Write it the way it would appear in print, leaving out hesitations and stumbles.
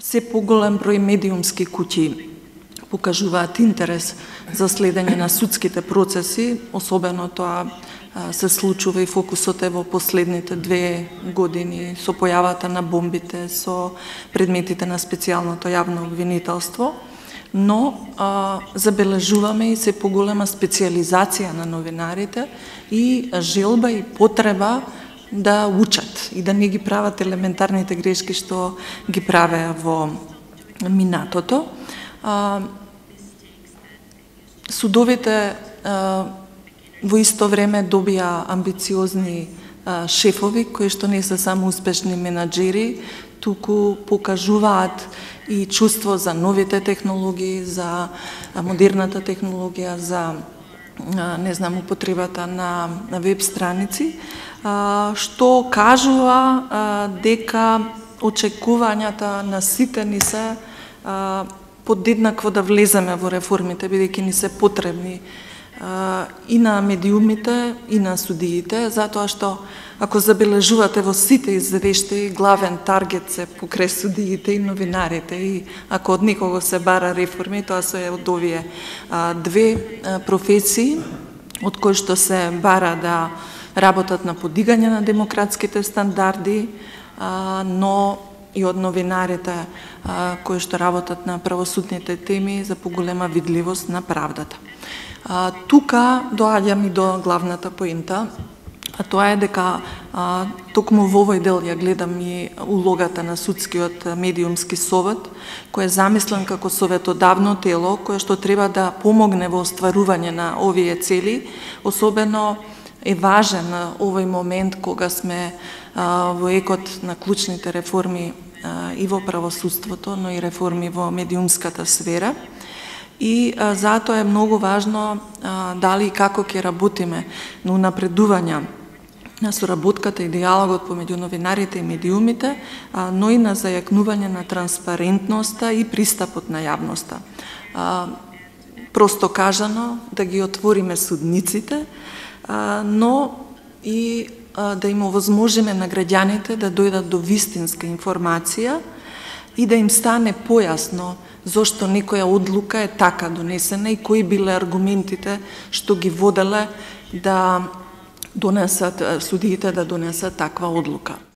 се поголем број медиумски куќи покажуваат интерес за следење на судските процеси, особено тоа се случува и фокусот е во последните 2 години со појавата на бомбите, со предметите на специјалното јавно обвинителство, но забележуваме и се поголема специјализација на новинарите и желба и потреба да учат и да не ги прават елементарните грешки што ги правеа во минатото. Судовите во исто време добија амбициозни шефови, кои што не се само успешни менаџери, туку покажуваат и чувство за новите технологии, за модерната технологија, за употребата на веб страници, што кажува дека очекувањата на сите ни се подеднакво да влеземе во реформите, бидејќи ни се потребни и на медиумите, и на судиите, затоа што, ако забележувате во сите извештаи, главен таргет се покрај судиите и новинарите, и ако од некого се бара реформи, тоа се од овие 2 професии, од кои што се бара да работат на подигање на демократските стандарди, но и од новинарите кои што работат на правосудните теми за поголема видливост на правдата. Тука доаѓам и до главната поинта, а тоа е дека токму во овој дел ја гледам и улогата на судскиот медиумски совет, кој е замислен како советодавно тело, кое што треба да помогне во остварување на овие цели, особено е важен на овој момент кога сме во екот на клучните реформи и во правосудството, но и реформи во медиумската сфера. И затоа е многу важно дали и како ќе работиме на унапредување на соработката и диалогот помеѓу новинарите и медиумите, но и на зајакнување на транспарентноста и пристапот на јавноста. Просто кажано, да ги отвориме судниците, но и да им овозможиме на граѓаните да дојдат до вистинска информација и да им стане појасно зошто некоја одлука е така донесена и кои биле аргументите што ги воделе да донесат судиите да донесат таква одлука.